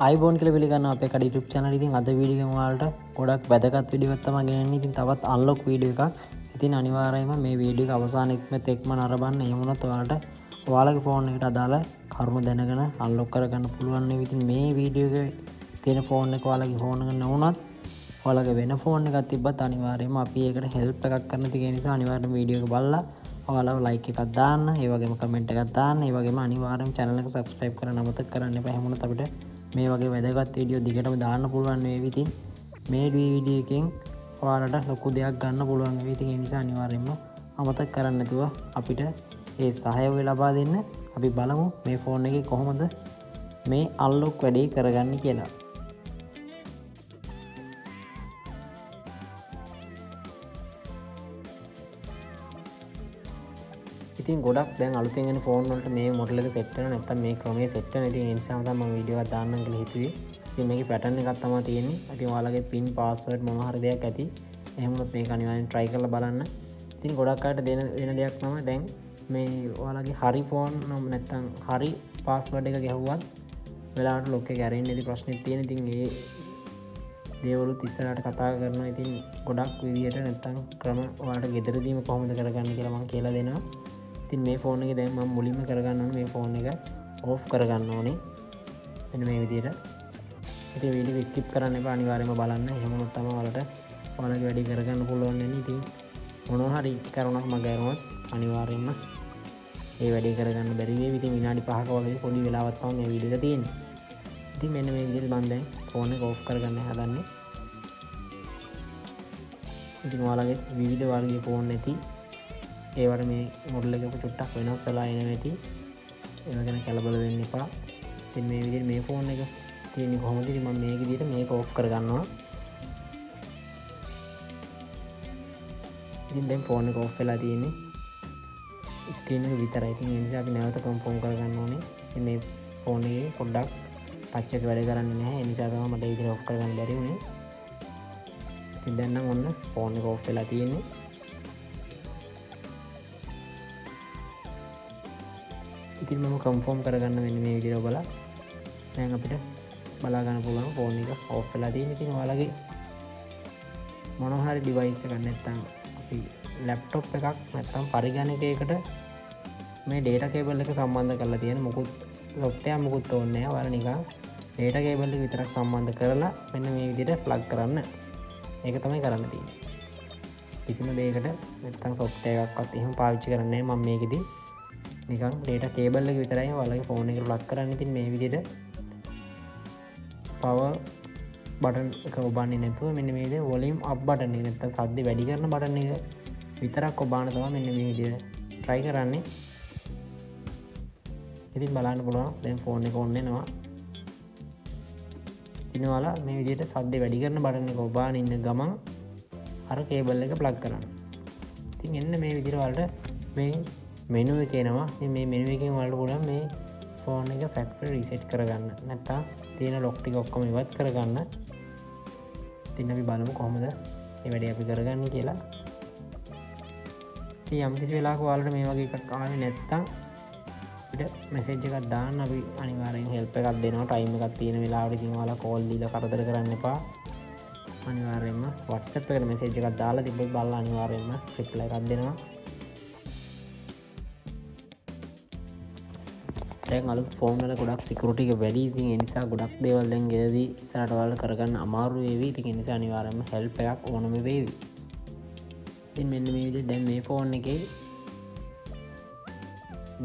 iPhone කියලා පිළිගන්න අපේ කඩ YouTube channel ඉතින් අද වීඩියෝ එක ඔයාලට ගොඩක් වැදගත් වීඩියෝ එකක් තමයි ගෙනන්නේ. ඉතින් තවත් unlock වීඩියෝ එකක්. ඉතින් අනිවාර්යයෙන්ම මේ වීඩියෝ එක අවසානෙත් එක්ම නරඹන්න. එහෙම වුණොත් ඔයාලට ඔයාලගේ ෆෝන් එකට අදාළ කරුණු දැනගෙන unlock කරගන්න පුළුවන් නේ. ඉතින් මේ වීඩියෝ එකේ තියෙන ෆෝන් එක ඔයාලගේ ෆෝන් එක නෙවුනත් ඔයාලගේ වෙන ෆෝන් එකක් තිබ්බත් අනිවාර්යයෙන්ම අපි ඒකට help එකක් කරන්න තියෙන නිසා අනිවාර්යයෙන්ම වීඩියෝ එක බලලා ඔයාලව like එකක් දාන්න, ඒ වගේම comment එකක් දාන්න, ඒ වගේම අනිවාර්යයෙන්ම channel එක subscribe කරන්න අමතක කරන්න එපා. එහෙම වුණොත් අපිට මේ වගේ වැදගත් වීඩියෝ දිගටම දාන්න පුළුවන් වේවි. ඉතින් මේ වීඩියෝ එකෙන් ඔයාලට ලොකු දෙයක් ගන්න පුළුවන් වේවි. ඉතින් ඒ නිසා අනිවාර්යයෙන්ම අමතක කරන්න නැතුව අපිට ඒ සහයෝගය ලබා දෙන්න. අපි බලමු මේ ෆෝන් එකේ කොහොමද මේ unlock වැඩේ කරගන්නේ කියලා. ඉතින් ගොඩක් දැන් අලුතෙන් එන ෆෝන් වලට මේ මොඩල් එක සෙට් වෙනවා නැත්නම් මේ ක්‍රමයේ සෙට් වෙනවා. ඉතින් ඒ නිසා තමයි මම වීඩියෝ එකක් දාන්නම් කියලා හිතුවේ. ඉතින් මේකේ පැටර්න් එකක් තමයි තියෙන්නේ. ඉතින් ඔයාලගේ පින් පාස්වර්ඩ් මොනවා හරි දෙයක් ඇති. එහෙම වුණොත් මේක අනිවාර්යෙන් try කරලා බලන්න. ඉතින් ගොඩක් අයට වෙන දෙයක් තමයි දැන් මේ ඔයාලගේ හරි ෆෝන් නම් නැත්නම් හරි පාස්වර්ඩ් එක ගැහුවත් වෙලාවට ලොක් එක ඇරෙන්නේ ඉතින් ප්‍රශ්නෙත් තියෙන. ඉතින් ඒ දේවලුත් ඉස්සරහට කතා කරනවා. ඉතින් ගොඩක් විදියට නැත්නම් ක්‍රම ඔයාලට ගෙදරදීම කොහොමද කරගන්නේ කියලා මම කියලා දෙනවා. ඉතින් මේ ෆෝන් එකේ දැන් මම මුලින්ම කරගන්න ඕනේ මේ ෆෝන් එක ඕෆ් කරගන්න ඕනේ. මෙන්න මේ විදියට. ඉතින් වීඩියෝ එක ස්කිප් කරන්න එපා, අනිවාර්යයෙන්ම බලන්න. එහෙම වුණොත් තමයි ඔයාලට ඔයාලගේ වැඩේ කරගන්න පුළුවන් වෙන්නේ. ඉතින් මොනවා හරි කරුණක් මගහැරුණොත් අනිවාර්යයෙන්ම ඒ වැඩේ කරගන්න බැරි වෙයි. ඉතින් විනාඩි 5ක වගේ පොඩි වෙලාවක් තමයි මේ වීඩියෝ එක තියෙන්නේ. ඉතින් මෙන්න මේ විදියට මම දැන් ෆෝන් එක ඕෆ් කරගන්න හදන්නේ. ඉතින් ඔයාලගේ විවිධ වර්ගයේ ෆෝන් නැති ඒවට මේ මොඩල් එක චුට්ටක් වෙනස් වෙලා එන ඇති. ඒව ගැන කලබල වෙන්න එපා. ඉතින් මේ විදිහට මේ ෆෝන් එක තියෙන්නේ කොහොමද? ඉතින් මම මේ විදිහට මේක ඕෆ් කරගන්නවා. ඉතින් දැන් ෆෝන් එක ඕෆ් වෙලා තියෙන්නේ. ස්ක්‍රීන් එක විතරයි. ඉතින් ඒ නිසා අපි නැවත කන්ෆර්ම් කරගන්න ඕනේ. ඉතින් මේ ෆෝන් එකේ පොඩ්ඩක් ටච් එක වැඩ කරන්නේ නැහැ. ඒ නිසා තමයි මට ඒ විදිහට ඕෆ් කරගන්න බැරි වුනේ. ඉතින් දැන් නම් ඔන්න ෆෝන් එක ඕෆ් වෙලා තියෙන්නේ. ඉතින් මම කන්ෆර්ම් කරගන්න වෙන මේ විදිහට ඔබලා දැන් අපිට බලා ගන්න පුළුවන් ෆෝන් එක ඕෆ් වෙලා තියෙන. ඉතින් ඔයාලගේ මොනවා හරි ඩිවයිස් එකක් නැත්නම් අපි ලැප්ටොප් එකක් නැත්නම් පරිගණකයකට මේ data cable එක සම්බන්ධ කරලා තියෙන මොකුත් software මොකුත් ඕනේ නැහැ. ඔයාලා නිකන් data cable එක විතරක් සම්බන්ධ කරලා මෙන්න මේ විදිහට plug කරන්න. ඒක තමයි කරන්න තියෙන්නේ. කිසිම දෙයකට නැත්නම් software එකක්වත් එහෙම පාවිච්චි කරන්නේ නැහැ. මම මේකෙදී නිකන් data cable එක විතරයි ඔයාලගේ ෆෝන් එකට ප්ලග් කරන්න. ඉතින් මේ විදිහට power button එක ඔබන්නේ නැතුව මෙන්න මේ විදිහට volume up button එක නැත්නම් සද්ද වැඩි කරන button එක විතරක් ඔබාන තමයි මෙන්න මේ විදිහට try කරන්නේ. ඉතින් බලන්න පුළුවන් දැන් ෆෝන් එක on වෙනවා. ඉතින් ඔයාලා මේ විදිහට සද්ද වැඩි කරන button එක ඔබාන ඉන්න ගමන් අර cable එක plug කරන්න. ඉතින් එන්න මේ විදිහට ඔයාලට මේ මෙනු එක එනවා. ඉතින් මේ මෙනු එකෙන් ඔයාලට පුළුවන් මේ ෆෝන් එක ෆැක්ටරි රීසෙට් කරගන්න. නැත්නම් තියෙන ලොක් ටික ඔක්කොම ඉවත් කරගන්න. ඉතින් අපි බලමු කොහොමද මේ වැඩේ අපි කරගන්නේ කියලා. ඉතින් යම් කිසි වෙලාවක ඔයාලට මේ වගේ එකක් ආවේ නැත්නම් අපිට මැසේජ් එකක් දාන්න. අපි අනිවාර්යෙන් හෙල්ප් එකක් දෙනවා. ටයිම් එකක් තියෙන වෙලාවට ඉතින් ඔයාලා කෝල් දීලා කරදර කරන්න එපා. අනිවාර්යෙන්ම WhatsApp එකට මැසේජ් එකක් දාලා තිබ්බොත් බලලා අනිවාර්යෙන්ම රිප්ලයි එකක් දෙනවා. දැන් අලුත් ෆෝන් වල ගොඩක් සිකියුරිටි එක වැඩි. ඉතින් ඒ නිසා ගොඩක් දේවල් දැන් ගෙදරදී ඉස්සරහට ඔයාලට කරගන්න අමාරු වේවි. ඉතින් ඒ නිසා අනිවාර්යයෙන්ම හෙල්ප් එකක් ඕනම වේවි. ඉතින් මෙන්න මේ විදිහට දැන් මේ ෆෝන් එකේ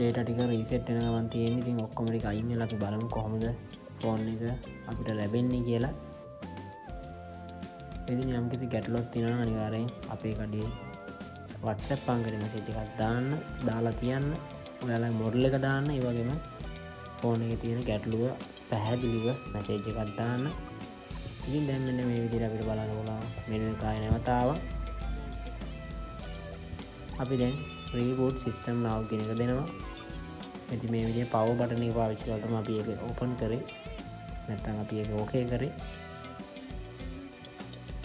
data ටික රීසෙට් වෙන ගමන් තියෙන්නේ. ඉතින් ඔක්කොම ටික අයින් වෙලා අපි බලමු කොහොමද ෆෝන් එක අපිට ලැබෙන්නේ කියලා. ඉතින් යම් කිසි ගැටලුවක් තියෙනවා නම් අනිවාර්යෙන් අපේ කඩේ WhatsApp අංකයට මැසේජ් එකක් දාලා තියන්න. ඔයාලා මොඩල් එක දාන්න. ඒ වගේම ෆෝන් එකේ තියෙන ගැටලුව පැහැදිලිව මැසේජ් එකක් දාන්න. ඉතින් දැන් මෙන්න මේ විදිහට අපිට බලන්න පුළුවන් මෙනු එක ආයෙ නැවත ආවා. අපි දැන් reboot system now කියන එක දෙනවා. ඉතින් මේ විදිහේ power button එක පාවිච්චි කරලා තමයි අපි ඒක open කරේ. නැත්නම් අපි ඒක okay කරේ.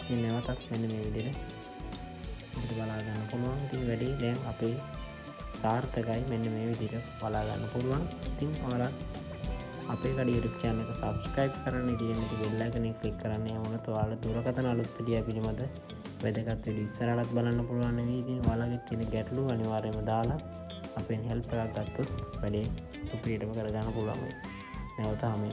ඉතින් නැවතත් මෙන්න මේ විදිහට අපිට බලා ගන්න පුළුවන්. ඉතින් වැඩි දැන් අපේ සාර්ථකයි. මෙන්න මේ විදිහට බලා ගන්න පුළුවන්. ඉතින් ඔයාලා අපේ කඩ YouTube channel එක subscribe කරන්න, ඉතින් bell icon එක click කරන්න. ඒ වුණත් ඔයාලා දුරකථන අලුත් විදිය පිළිබඳ වැදගත් වීඩියෝ ඉස්සරහටත් බලන්න පුළුවන් වෙයි. ඉතින් ඔයාලගේ තියෙන ගැටලු අනිවාර්යයෙන්ම දාලා අපෙන් help එකක් ගත්තොත් වැඩේ සුපිරියටම කරගන්න පුළුවන් වෙයි. නැවත හමු.